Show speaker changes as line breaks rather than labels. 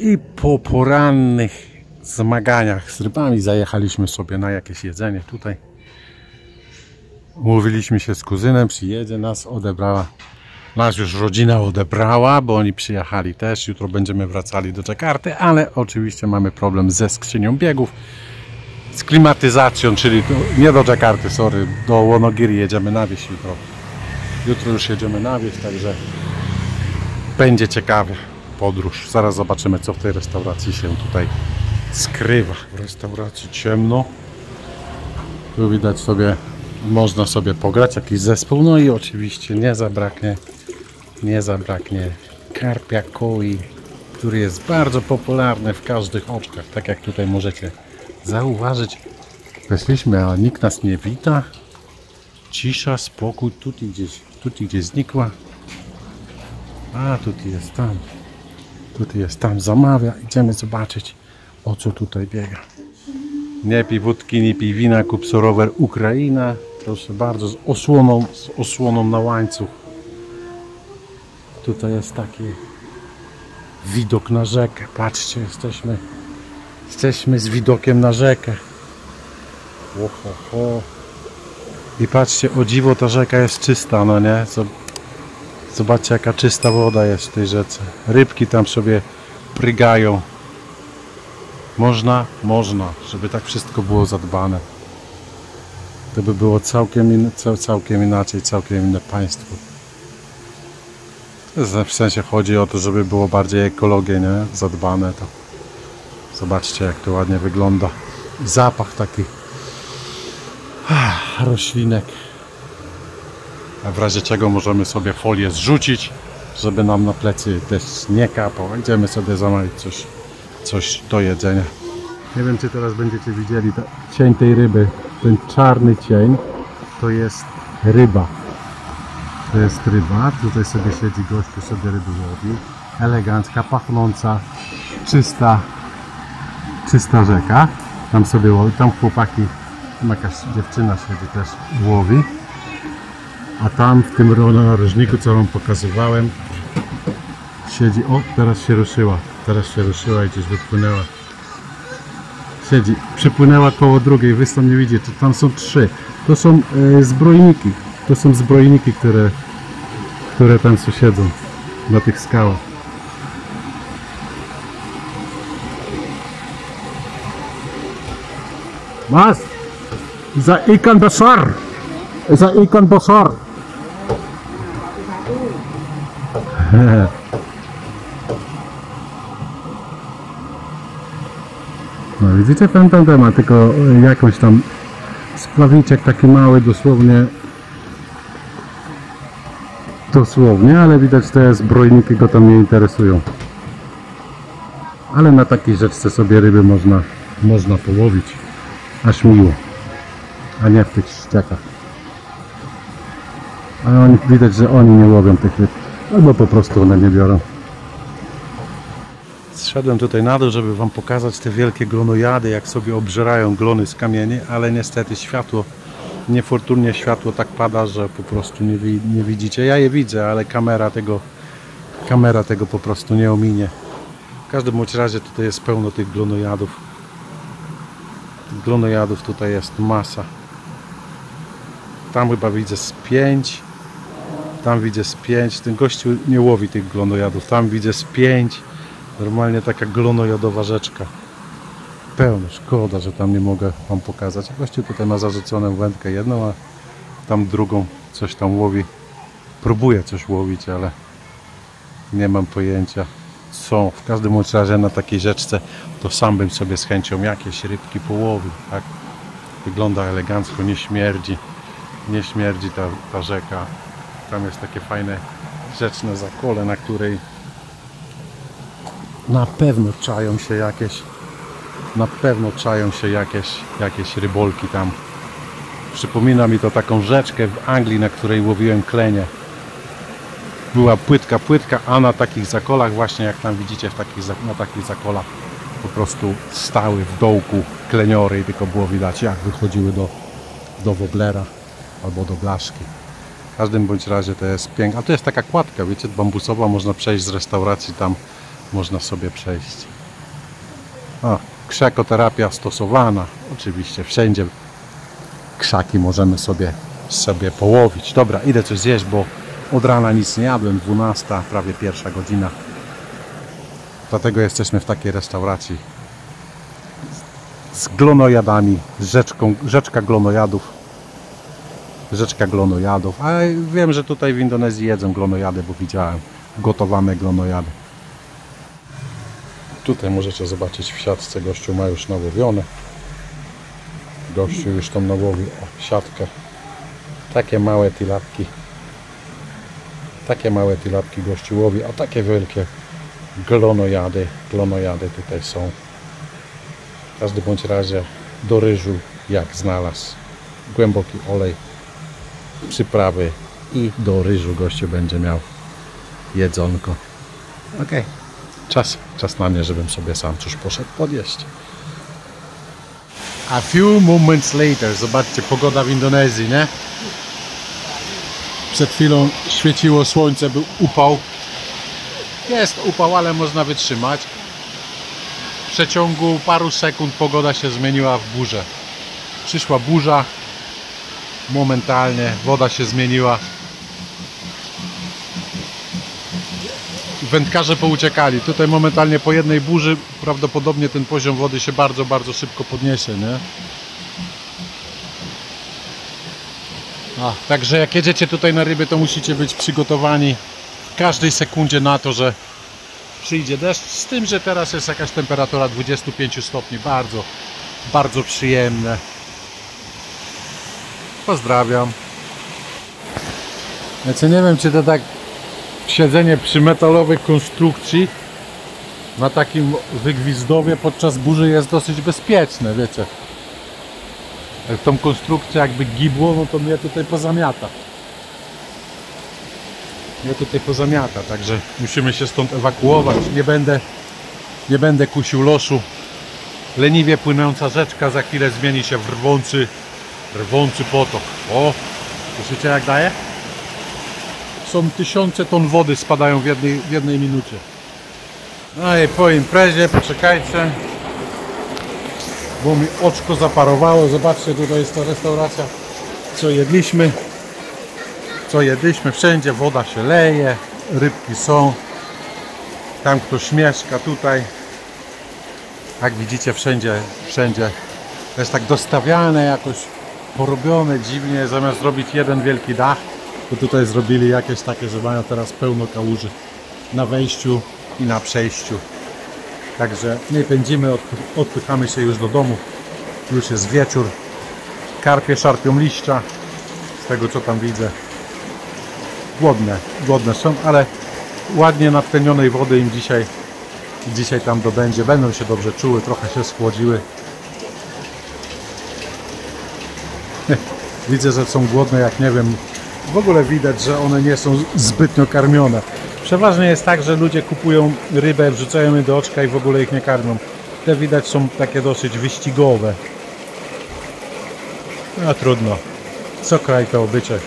I po porannych zmaganiach z rybami zajechaliśmy sobie na jakieś jedzenie tutaj. Umówiliśmy się z kuzynem, przyjedzie, nas odebrała. Nas już rodzina odebrała, bo oni przyjechali też. Jutro będziemy wracali do Dżakarty, ale oczywiście mamy problem ze skrzynią biegów, z klimatyzacją, czyli nie do Dżakarty, sorry, do Wonogiri jedziemy na wieś jutro. Jutro już jedziemy na wieś, także będzie ciekawie podróż. Zaraz zobaczymy, co w tej restauracji się tutaj skrywa. W restauracji ciemno. Tu widać sobie, można sobie pograć, jakiś zespół. No i oczywiście nie zabraknie karpia koi, który jest bardzo popularny w każdych oczkach. Tak jak tutaj możecie zauważyć. Weszliśmy, ale nikt nas nie wita. Cisza, spokój. Tutaj gdzieś znikła. A tutaj jest tam. Tutaj jest tam, zamawia. Idziemy zobaczyć, o co tutaj biega. Nie pij wódki, nie pij wina, kup rower Ukraina. Proszę bardzo, z osłoną na łańcuch. Tutaj jest taki widok na rzekę. Patrzcie, jesteśmy z widokiem na rzekę. Oho. I patrzcie, o dziwo, ta rzeka jest czysta, no nie? Zobaczcie, jaka czysta woda jest w tej rzece. Rybki tam sobie prygają. Można, żeby tak wszystko było zadbane. To by było całkiem inaczej, całkiem inne państwo. W sensie chodzi o to, żeby było bardziej ekologię, nie? Zadbane to. Zobaczcie, jak to ładnie wygląda. I zapach taki roślinek. A w razie czego możemy sobie folię zrzucić, żeby nam na plecy też nie kapał. Idziemy sobie zamawiać coś do jedzenia. Nie wiem, czy teraz będziecie widzieli cień tej ryby. Ten czarny cień to jest ryba. To jest ryba. Tutaj sobie siedzi gościu, sobie ryby łowi. Elegancka, pachnąca, czysta rzeka. Tam sobie łowi. Tam chłopaki, tam jakaś dziewczyna siedzi, też łowi. A tam w tym narożniku, co wam pokazywałem, siedzi. O, teraz się ruszyła i gdzieś wypłynęła. Siedzi, przypłynęła koło drugiej, wy stąd nie widzicie, tam są trzy. To są zbrojniki. To są zbrojniki, które tam siedzą na tych skałach. Mas! Za ikan besar! Za ikan besar! No widzicie, ten ma tylko jakąś tam spławniczek taki mały, dosłownie, ale widać, że te zbrojniki go tam nie interesują. Ale na takiej rzeczce sobie ryby można połowić. Aż miło. A nie w tych ściekach. Ale widać, że oni nie łowią tych ryb. Albo po prostu one nie biorą. Zszedłem tutaj na dół, żeby wam pokazać te wielkie glonojady, jak sobie obżerają glony z kamieni, ale niestety światło, niefortunnie światło tak pada, że po prostu nie widzicie. Ja je widzę, ale kamera tego po prostu nie ominie. W każdym bądź razie tutaj jest pełno tych glonojadów. Glonojadów tutaj jest masa. Tam chyba widzę z 5. Tam widzę z 5. Ten gościu nie łowi tych glonojadów. Tam widzę z 5. Normalnie taka glonojadowa rzeczka. pełno. Szkoda, że tam nie mogę wam pokazać. Gościu tutaj ma zarzuconą wędkę jedną, a tam drugą coś tam łowi. Próbuję coś łowić, ale nie mam pojęcia co. W każdym razie na takiej rzeczce to sam bym sobie z chęcią jakieś rybki połowił, tak? Wygląda elegancko, nie śmierdzi. Nie śmierdzi ta rzeka. Tam jest takie fajne rzeczne zakole, na której na pewno czają się jakieś rybolki tam. Przypomina mi to taką rzeczkę w Anglii, na której łowiłem klenie. Była płytka, a na takich zakolach, właśnie jak tam widzicie na takich zakolach, po prostu stały w dołku kleniory i tylko było widać, jak wychodziły do woblera albo do blaszki. W każdym bądź razie to jest piękne. A to jest taka kładka, wiecie, bambusowa, można przejść z restauracji, tam można sobie przejść. Krzakoterapia stosowana. Oczywiście wszędzie krzaki możemy sobie połowić. Dobra, idę coś zjeść, bo od rana nic nie jadłem, 12, prawie 1 godzina. Dlatego jesteśmy w takiej restauracji z glonojadami, rzeczka glonojadów. A wiem, że tutaj w Indonezji jedzą glonojady, bo widziałem gotowane glonojady. Tutaj możecie zobaczyć w siatce, gościu ma już nałowione. Gościu już tam nałowił siatkę. Takie małe tilapki gościu łowi, a takie wielkie glonojady tutaj są. W każdym bądź razie do ryżu jak znalazł. Głęboki olej, przyprawy i do ryżu gościu będzie miał jedzonko. Ok, czas na mnie, żebym sobie sam coś poszedł podjeść. A few moments later, zobaczcie, pogoda w Indonezji, nie? Przed chwilą świeciło słońce, był upał. Jest upał, ale można wytrzymać. W przeciągu paru sekund pogoda się zmieniła w burzę. Przyszła burza, momentalnie woda się zmieniła. Wędkarze pouciekali. Tutaj momentalnie po jednej burzy prawdopodobnie ten poziom wody się bardzo, bardzo szybko podniesie, nie? Także jak jedziecie tutaj na ryby, to musicie być przygotowani w każdej sekundzie na to, że przyjdzie deszcz. Z tym, że teraz jest jakaś temperatura 25 stopni. Bardzo, bardzo przyjemne. Pozdrawiam. Znaczy nie wiem, czy to tak siedzenie przy metalowej konstrukcji na takim wygwizdowie podczas burzy jest dosyć bezpieczne, wiecie. Jak tą konstrukcję jakby gibło, no to mnie tutaj pozamiata. Także musimy się stąd ewakuować. Nie będę kusił losu. Leniwie płynąca rzeczka za chwilę zmieni się w rwący potok. O, słyszycie jak daje? Są tysiące ton wody spadają w jednej minucie. No i po imprezie, poczekajcie, bo mi oczko zaparowało. Zobaczcie, tutaj jest ta restauracja, co jedliśmy. Wszędzie woda się leje, rybki są. Tam ktoś mieszka, tutaj. Jak widzicie, wszędzie to jest tak dostawiane, jakoś porobione dziwnie. Zamiast zrobić jeden wielki dach, to tutaj zrobili jakieś takie, że mają teraz pełno kałuży na wejściu i na przejściu. Także nie pędzimy, odpychamy się już do domu. Już jest wieczór. Karpie szarpią liścia. Z tego co tam widzę. Głodne są, ale ładnie natlenionej wody im dzisiaj tam dobędzie. Będą się dobrze czuły, trochę się schłodziły. Widzę, że są głodne, jak nie wiem. W ogóle widać, że one nie są zbytnio karmione. Przeważnie jest tak, że ludzie kupują rybę, wrzucają je do oczka i w ogóle ich nie karmią. Te widać są takie dosyć wyścigowe. No trudno. Co kraj to obycie.